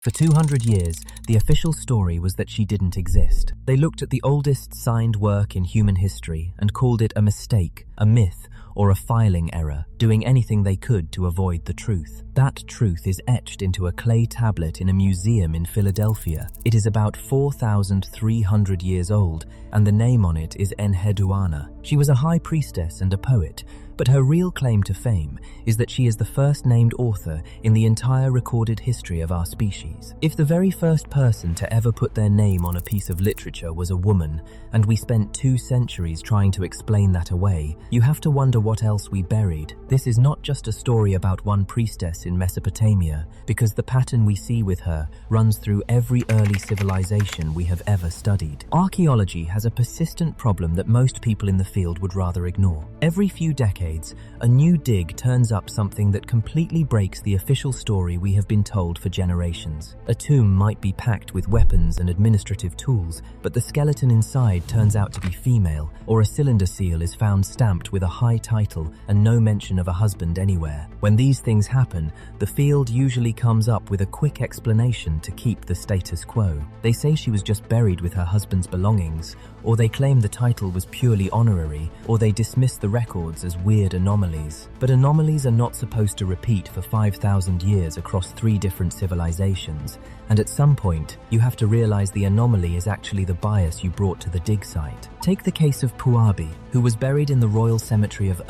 For 200 years, the official story was that she didn't exist. They looked at the oldest signed work in human history and called it a mistake, a myth, or a filing error, doing anything they could to avoid the truth. That truth is etched into a clay tablet in a museum in Philadelphia. It is about 4,300 years old, and the name on it is Enheduanna. She was a high priestess and a poet, but her real claim to fame is that she is the first named author in the entire recorded history of our species. If the very first person to ever put their name on a piece of literature was a woman, and we spent 2 centuries trying to explain that away, you have to wonder what else we buried. This is not just a story about one priestess in Mesopotamia, because the pattern we see with her runs through every early civilization we have ever studied. Archaeology has a persistent problem that most people in the field would rather ignore. Every few decades, a new dig turns up something that completely breaks the official story we have been told for generations. A tomb might be packed with weapons and administrative tools, but the skeleton inside turns out to be female, or a cylinder seal is found stamped with a high title and no mention of a husband anywhere. When these things happen, the field usually comes up with a quick explanation to keep the status quo. They say she was just buried with her husband's belongings, or they claim the title was purely honorary, or they dismiss the records as weird anomalies. But anomalies are not supposed to repeat for 5,000 years across 3 different civilizations, and at some point, you have to realize the anomaly is actually the bias you brought to the dig site. Take the case of Puabi, who was buried in the royal cemetery of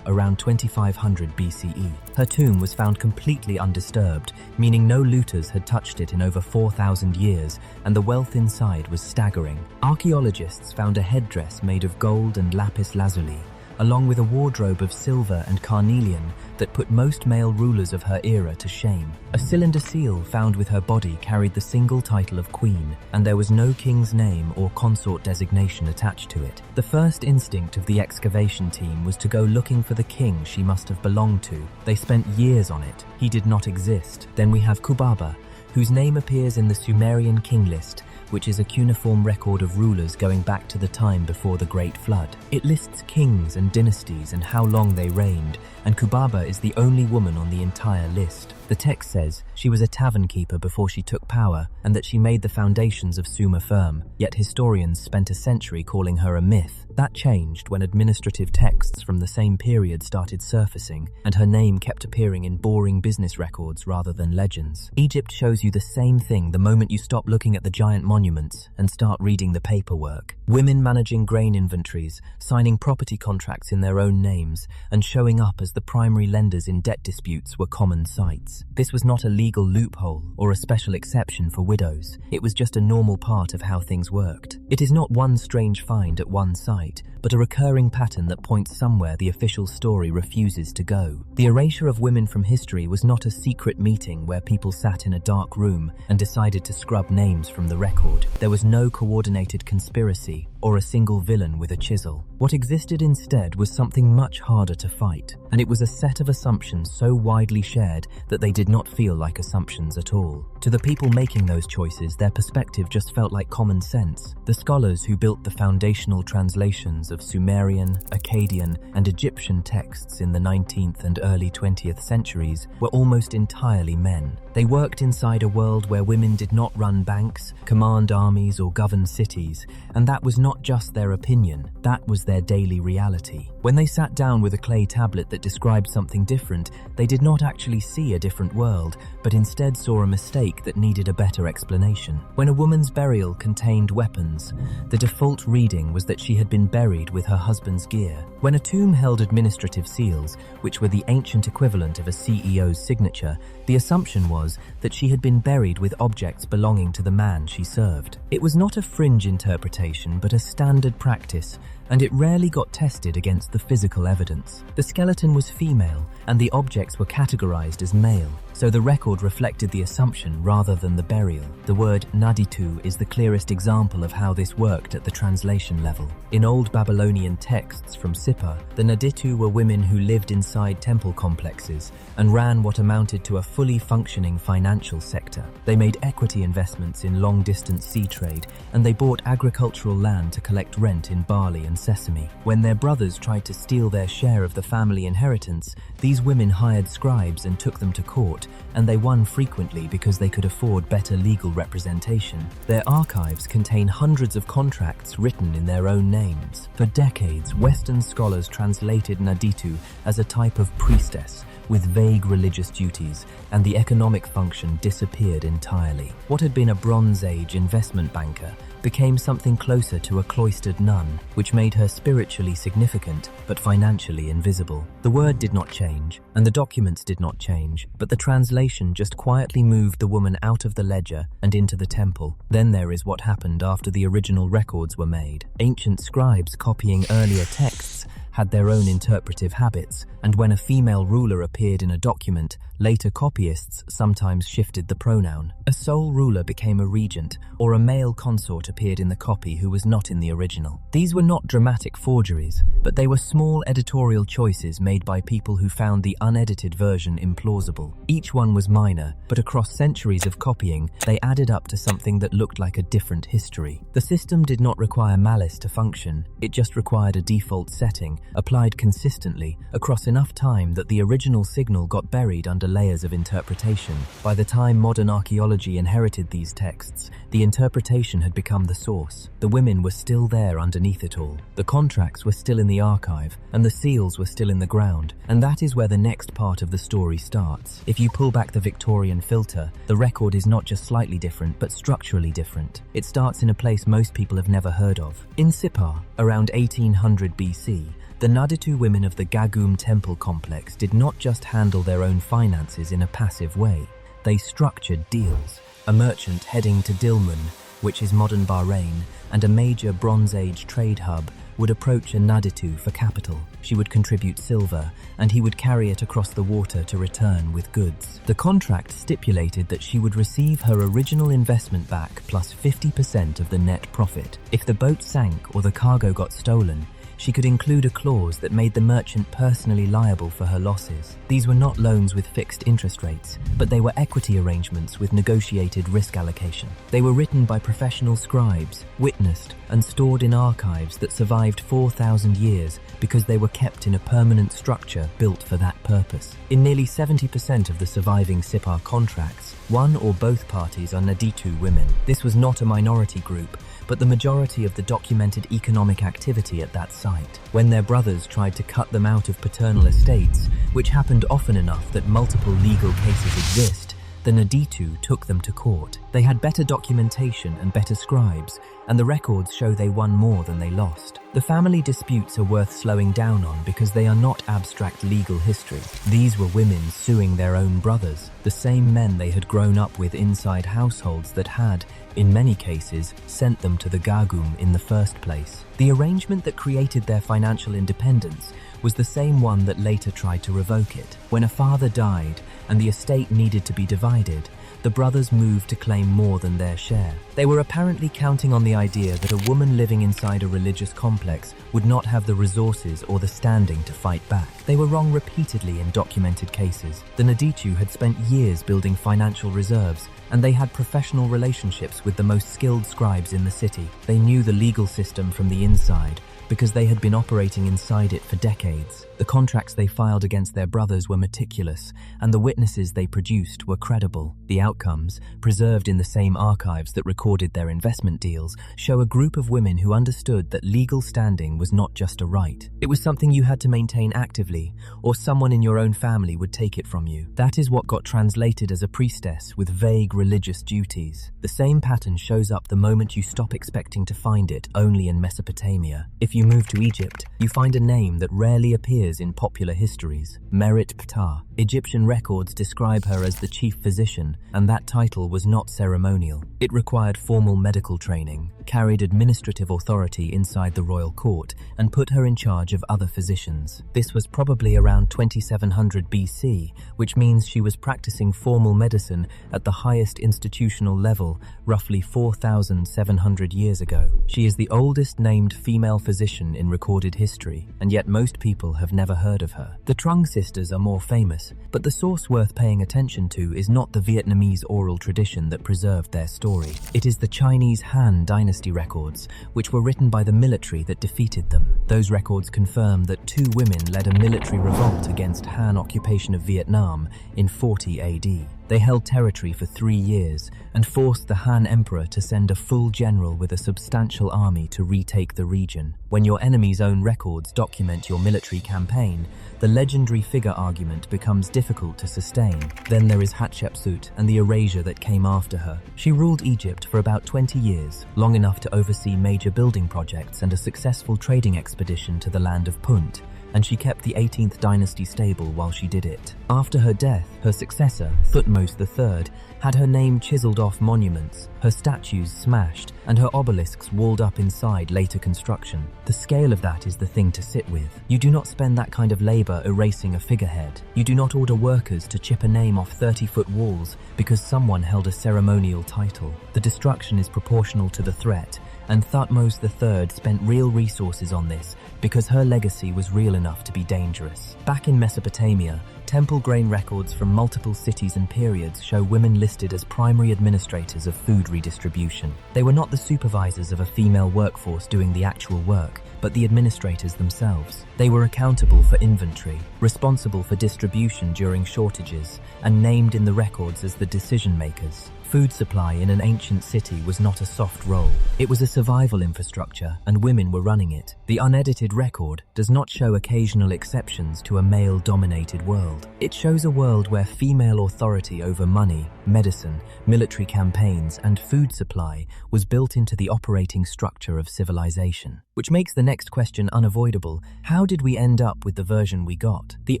around 2500 BCE. Her tomb was found completely undisturbed, meaning no looters had touched it in over 4,000 years, and the wealth inside was staggering. Archaeologists found a headdress made of gold and lapis lazuli, along with a wardrobe of silver and carnelian that put most male rulers of her era to shame. A cylinder seal found with her body carried the single title of queen, and there was no king's name or consort designation attached to it. The first instinct of the excavation team was to go looking for the king she must have belonged to. They spent years on it. He did not exist. Then we have Kubaba, whose name appears in the Sumerian king list, which is a cuneiform record of rulers going back to the time before the Great Flood. It lists kings and dynasties and how long they reigned, and Kubaba is the only woman on the entire list. The text says she was a tavern keeper before she took power, and that she made the foundations of Sumer firm, yet historians spent a century calling her a myth. That changed when administrative texts from the same period started surfacing, and her name kept appearing in boring business records rather than legends. Egypt shows you the same thing the moment you stop looking at the giant monuments and start reading the paperwork. Women managing grain inventories, signing property contracts in their own names, and showing up as the primary lenders in debt disputes were common sights. This was not a legal loophole or a special exception for widows. It was just a normal part of how things worked. It is not one strange find at one site, but a recurring pattern that points somewhere the official story refuses to go. The erasure of women from history was not a secret meeting where people sat in a dark room and decided to scrub names from the record. There was no coordinated conspiracy or a single villain with a chisel. What existed instead was something much harder to fight, and it was a set of assumptions so widely shared that they did not feel like assumptions at all. To the people making those choices, their perspective just felt like common sense. The scholars who built the foundational translations of Sumerian, Akkadian, and Egyptian texts in the 19th and early 20th centuries were almost entirely men. They worked inside a world where women did not run banks, command armies, or govern cities, and that was not just their opinion, that was their daily reality. When they sat down with a clay tablet that described something different, they did not actually see a different world, but instead saw a mistake that needed a better explanation. When a woman's burial contained weapons, the default reading was that she had been buried with her husband's gear. When a tomb held administrative seals, which were the ancient equivalent of a CEO's signature, the assumption was that she had been buried with objects belonging to the man she served. It was not a fringe interpretation, but a standard practice, and it rarely got tested against the physical evidence. The skeleton was female, and the objects were categorized as male, so the record reflected the assumption rather than the burial. The word naditu is the clearest example of how this worked at the translation level. In old Babylonian texts from Sippar, the naditu were women who lived inside temple complexes and ran what amounted to a fully functioning financial sector. They made equity investments in long-distance sea trade, and they bought agricultural land to collect rent in barley and sesame. When their brothers tried to steal their share of the family inheritance, these women hired scribes and took them to court, court, and they won frequently because they could afford better legal representation. Their archives contain hundreds of contracts written in their own names. For decades, Western scholars translated Naditu as a type of priestess with vague religious duties, and the economic function disappeared entirely. What had been a Bronze Age investment banker became something closer to a cloistered nun, which made her spiritually significant but financially invisible. The word did not change, and the documents did not change, but the translation just quietly moved the woman out of the ledger and into the temple. Then there is what happened after the original records were made. Ancient scribes copying earlier texts had their own interpretive habits, and when a female ruler appeared in a document, later copyists sometimes shifted the pronoun. A sole ruler became a regent, or a male consort appeared in the copy who was not in the original. These were not dramatic forgeries, but they were small editorial choices made by people who found the unedited version implausible. Each one was minor, but across centuries of copying, they added up to something that looked like a different history. The system did not require malice to function, it just required a default setting, applied consistently across enough time that the original signal got buried under layers of interpretation. By the time modern archaeology inherited these texts, the interpretation had become the source. The women were still there underneath it all. The contracts were still in the archive, and the seals were still in the ground, and that is where the next part of the story starts. If you pull back the Victorian filter, the record is not just slightly different, but structurally different. It starts in a place most people have never heard of. In Sippar, around 1800 BC, the Naditu women of the Gagum temple complex did not just handle their own finances in a passive way. They structured deals. A merchant heading to Dilmun, which is modern Bahrain, and a major Bronze Age trade hub, would approach a Naditu for capital. She would contribute silver, and he would carry it across the water to return with goods. The contract stipulated that she would receive her original investment back plus 50% of the net profit. If the boat sank or the cargo got stolen, she could include a clause that made the merchant personally liable for her losses. These were not loans with fixed interest rates, but they were equity arrangements with negotiated risk allocation. They were written by professional scribes, witnessed, and stored in archives that survived 4,000 years because they were kept in a permanent structure built for that purpose. In nearly 70% of the surviving Sippar contracts, one or both parties are Naditu women. This was not a minority group, but the majority of the documented economic activity at that site. When their brothers tried to cut them out of paternal estates, which happened often enough that multiple legal cases exist, the Naditu took them to court. They had better documentation and better scribes, and the records show they won more than they lost. The family disputes are worth slowing down on because they are not abstract legal history. These were women suing their own brothers, the same men they had grown up with inside households that had, in many cases, sent them to the Gagum in the first place. The arrangement that created their financial independence was the same one that later tried to revoke it. When a father died and the estate needed to be divided, the brothers moved to claim more than their share. They were apparently counting on the idea that a woman living inside a religious complex would not have the resources or the standing to fight back. They were wrong repeatedly in documented cases. The Naditu had spent years building financial reserves, and they had professional relationships with the most skilled scribes in the city. They knew the legal system from the inside, because they had been operating inside it for decades. The contracts they filed against their brothers were meticulous, and the witnesses they produced were credible. The outcomes, preserved in the same archives that recorded their investment deals, show a group of women who understood that legal standing was not just a right. It was something you had to maintain actively, or someone in your own family would take it from you. That is what got translated as a priestess with vague religious duties. The same pattern shows up the moment you stop expecting to find it only in Mesopotamia. If you move to Egypt, you find a name that rarely appears in popular histories, Merit Ptah. Egyptian records describe her as the chief physician, and that title was not ceremonial. It required formal medical training, carried administrative authority inside the royal court, and put her in charge of other physicians. This was probably around 2700 BC, which means she was practicing formal medicine at the highest highest institutional level, roughly 4,700 years ago. She is the oldest named female physician in recorded history, and yet most people have never heard of her. The Trung sisters are more famous, but the source worth paying attention to is not the Vietnamese oral tradition that preserved their story. It is the Chinese Han dynasty records, which were written by the military that defeated them. Those records confirm that 2 women led a military revolt against Han occupation of Vietnam in 40 AD. They held territory for 3 years and forced the Han Emperor to send a full general with a substantial army to retake the region. When your enemy's own records document your military campaign, the legendary figure argument becomes difficult to sustain. Then there is Hatshepsut and the erasure that came after her. She ruled Egypt for about 20 years, long enough to oversee major building projects and a successful trading expedition to the land of Punt, and she kept the 18th dynasty stable while she did it. After her death, her successor, Thutmose III, had her name chiseled off monuments, her statues smashed, and her obelisks walled up inside later construction. The scale of that is the thing to sit with. You do not spend that kind of labor erasing a figurehead. You do not order workers to chip a name off 30-foot walls because someone held a ceremonial title. The destruction is proportional to the threat, and Thutmose III spent real resources on this because her legacy was real enough to be dangerous. Back in Mesopotamia, temple grain records from multiple cities and periods show women listed as primary administrators of food redistribution. They were not the supervisors of a female workforce doing the actual work, but the administrators themselves. They were accountable for inventory, responsible for distribution during shortages, and named in the records as the decision makers. Food supply in an ancient city was not a soft role. It was a survival infrastructure, and women were running it. The unedited record does not show occasional exceptions to a male-dominated world. It shows a world where female authority over money, medicine, military campaigns, and food supply was built into the operating structure of civilization. Which makes the next question unavoidable: how did we end up with the version we got? The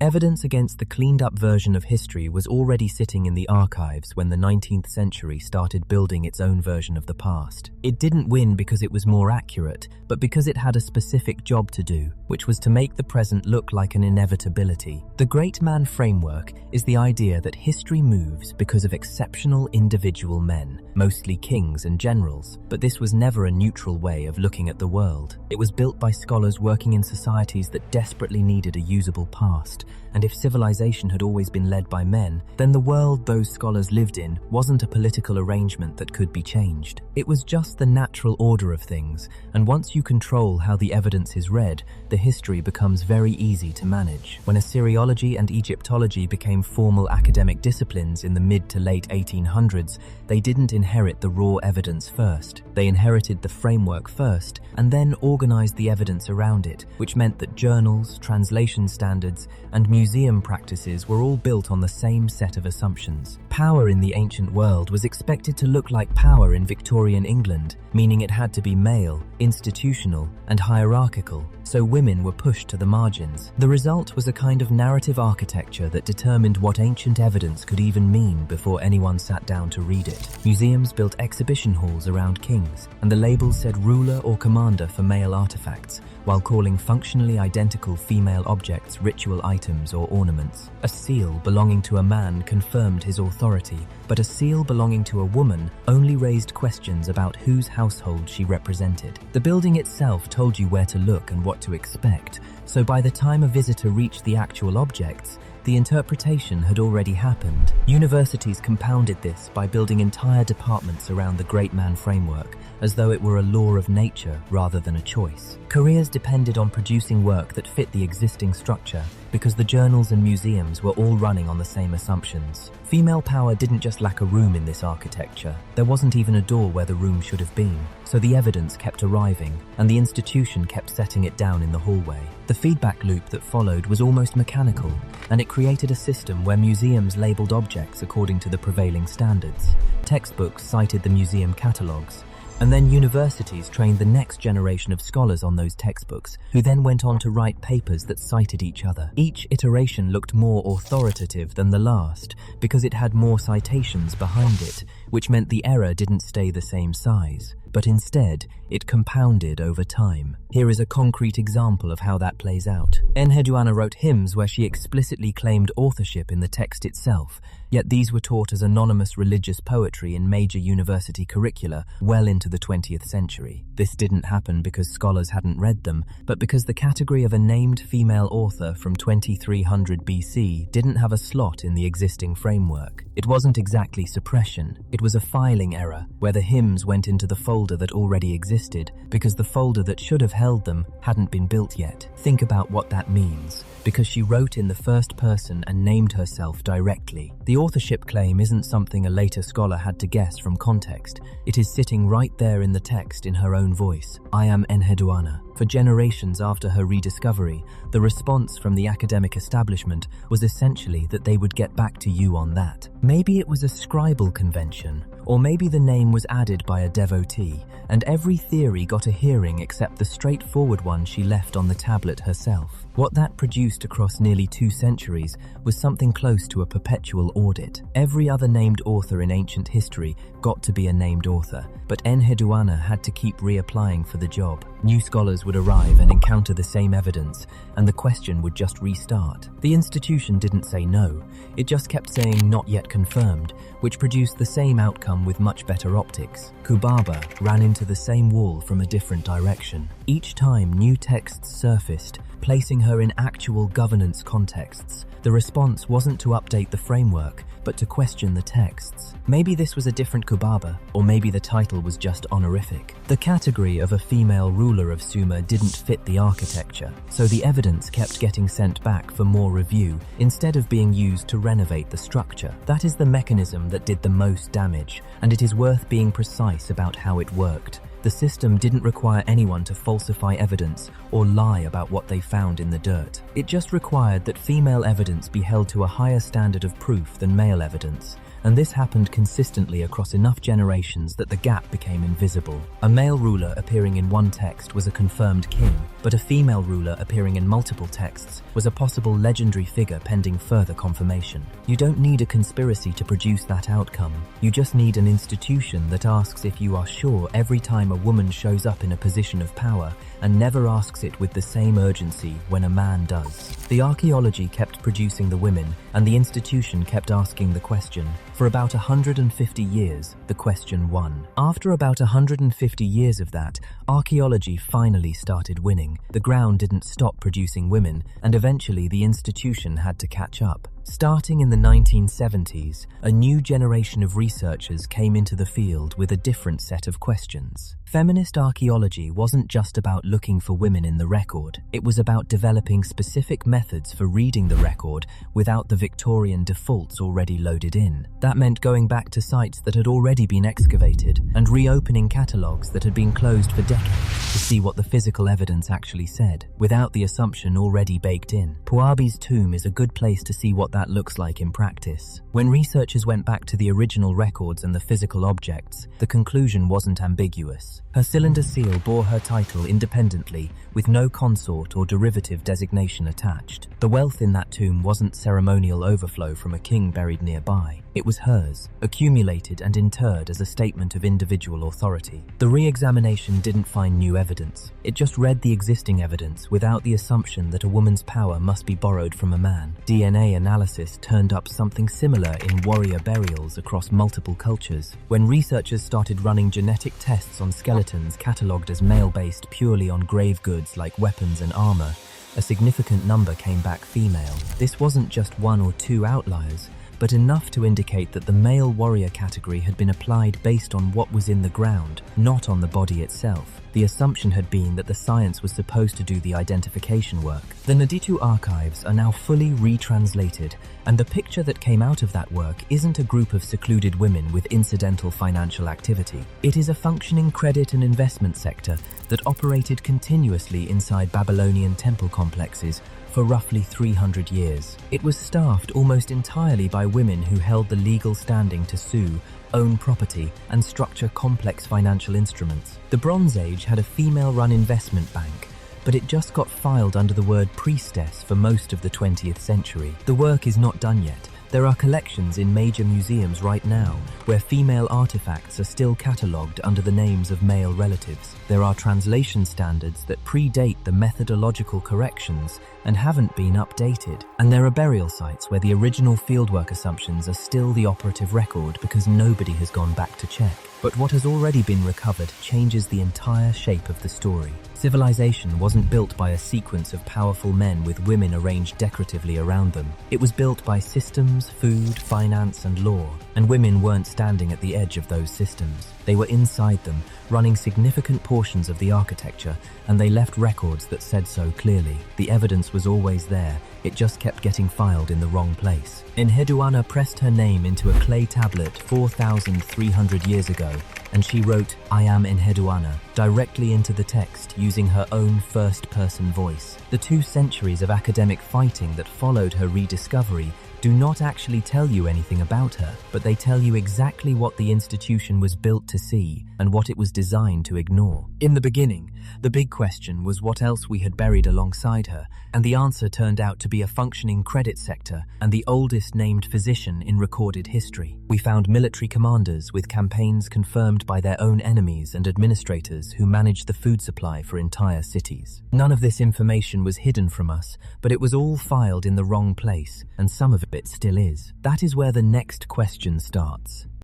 evidence against the cleaned-up version of history was already sitting in the archives when the 19th century started building its own version of the past. It didn't win because it was more accurate, but because it had a specific job to do, which was to make the present look like an inevitability. The Great Man framework is the idea that history moves because of exceptional individual men, mostly kings and generals, but this was never a neutral way of looking at the world. It was built by scholars working in societies that desperately needed a usable past, and if civilization had always been led by men, then the world those scholars lived in wasn't a political arrangement that could be changed. It was just the natural order of things, and once you control how the evidence is read, the history becomes very easy to manage. When Assyriology and Egyptology became formal academic disciplines in the mid to late 1800s, they didn't inherit the raw evidence first. They inherited the framework first, and then organized the evidence around it, which meant that journals, translation standards, and museum practices were all built on the same set of assumptions. Power in the ancient world was expected to look like power in Victorian England, meaning it had to be male, institutional, and hierarchical, so women were pushed to the margins. The result was a kind of narrative architecture that determined what ancient evidence could even mean before anyone sat down to read it. Museums built exhibition halls around kings, and the labels said ruler or commander for male artifacts, while calling functionally identical female objects ritual items or ornaments. A seal belonging to a man confirmed his authority, but a seal belonging to a woman only raised questions about whose household she represented. The building itself told you where to look and what to expect, so by the time a visitor reached the actual objects, the interpretation had already happened. Universities compounded this by building entire departments around the Great Man framework, as though it were a law of nature rather than a choice. Careers depended on producing work that fit the existing structure, because the journals and museums were all running on the same assumptions. Female power didn't just lack a room in this architecture, there wasn't even a door where the room should have been, so the evidence kept arriving, and the institution kept setting it down in the hallway. The feedback loop that followed was almost mechanical, and it created a system where museums labeled objects according to the prevailing standards. Textbooks cited the museum catalogues, and then universities trained the next generation of scholars on those textbooks, who then went on to write papers that cited each other. Each iteration looked more authoritative than the last, because it had more citations behind it, which meant the error didn't stay the same size. but instead, it compounded over time. Here is a concrete example of how that plays out. Enheduanna wrote hymns where she explicitly claimed authorship in the text itself, yet these were taught as anonymous religious poetry in major university curricula well into the 20th century. This didn't happen because scholars hadn't read them, but because the category of a named female author from 2300 BC didn't have a slot in the existing framework. It wasn't exactly suppression, it was a filing error, where the hymns went into the folder that already existed, because the folder that should have held them hadn't been built yet. Think about what that means. Because she wrote in the first person and named herself directly. The authorship claim isn't something a later scholar had to guess from context. It is sitting right there in the text in her own voice. I am Enheduanna. For generations after her rediscovery, the response from the academic establishment was essentially that they would get back to you on that. Maybe it was a scribal convention, or maybe the name was added by a devotee, and every theory got a hearing except the straightforward one she left on the tablet herself. What that produced across nearly 2 centuries was something close to a perpetual audit. Every other named author in ancient history got to be a named author, but Enheduanna had to keep reapplying for the job. New scholars would arrive and encounter the same evidence, and the question would just restart. The institution didn't say no, it just kept saying not yet confirmed, which produced the same outcome with much better optics. Kubaba ran into the same wall from a different direction. Each time new texts surfaced, placing her in actual governance contexts, the response wasn't to update the framework, but to question the texts. Maybe this was a different Kubaba, or maybe the title was just honorific. The category of a female ruler of Sumer didn't fit the architecture, so the evidence kept getting sent back for more review, instead of being used to renovate the structure. That is the mechanism that did the most damage, and it is worth being precise about how it worked. The system didn't require anyone to falsify evidence or lie about what they found in the dirt. It just required that female evidence be held to a higher standard of proof than male evidence, and this happened consistently across enough generations that the gap became invisible. A male ruler appearing in one text was a confirmed king, but a female ruler appearing in multiple texts was a possible legendary figure pending further confirmation. You don't need a conspiracy to produce that outcome. You just need an institution that asks if you are sure every time a woman shows up in a position of power, and never asks it with the same urgency when a man does. The archaeology kept producing the women, and the institution kept asking the question. For about 150 years, the question won. After about 150 years of that, archaeology finally started winning. The ground didn't stop producing women, and eventually the institution had to catch up. Starting in the 1970s, a new generation of researchers came into the field with a different set of questions. Feminist archaeology wasn't just about looking for women in the record, it was about developing specific methods for reading the record without the Victorian defaults already loaded in. That meant going back to sites that had already been excavated and reopening catalogues that had been closed for decades to see what the physical evidence actually said, without the assumption already baked in. Puabi's tomb is a good place to see what that looks like in practice. When researchers went back to the original records and the physical objects, the conclusion wasn't ambiguous. Her cylinder seal bore her title independently, with no consort or derivative designation attached. The wealth in that tomb wasn't ceremonial overflow from a king buried nearby. It was hers, accumulated and interred as a statement of individual authority. The re-examination didn't find new evidence. It just read the existing evidence without the assumption that a woman's power must be borrowed from a man. DNA analysis turned up something similar in warrior burials across multiple cultures. When researchers started running genetic tests on skeletons catalogued as male-based purely on grave goods like weapons and armor, a significant number came back female. This wasn't just 1 or 2 outliers, but enough to indicate that the male warrior category had been applied based on what was in the ground, not on the body itself. The assumption had been that the science was supposed to do the identification work. The Naditu archives are now fully retranslated, and the picture that came out of that work isn't a group of secluded women with incidental financial activity. It is a functioning credit and investment sector that operated continuously inside Babylonian temple complexes for roughly 300 years. It was staffed almost entirely by women who held the legal standing to sue, own property, and structure complex financial instruments. The Bronze Age had a female-run investment bank, but it just got filed under the word priestess for most of the 20th century. The work is not done yet. There are collections in major museums right now where female artifacts are still catalogued under the names of male relatives. There are translation standards that predate the methodological corrections and haven't been updated. And there are burial sites where the original fieldwork assumptions are still the operative record because nobody has gone back to check. But what has already been recovered changes the entire shape of the story. Civilization wasn't built by a sequence of powerful men with women arranged decoratively around them. It was built by systems, food, finance, and law. And women weren't standing at the edge of those systems. They were inside them, running significant portions of the architecture, and they left records that said so clearly. The evidence was always there, it just kept getting filed in the wrong place. Enheduanna pressed her name into a clay tablet 4,300 years ago, and she wrote, "I am Enheduanna," directly into the text using her own first-person voice. The 2 centuries of academic fighting that followed her rediscovery do not actually tell you anything about her, but they tell you exactly what the institution was built to see and what it was designed to ignore. In the beginning, the big question was what else we had buried alongside her, and the answer turned out to be a functioning credit sector and the oldest named physician in recorded history. We found military commanders with campaigns confirmed by their own enemies and administrators who managed the food supply for entire cities. None of this information was hidden from us, but it was all filed in the wrong place, and some of it still is. That is where the next question starts.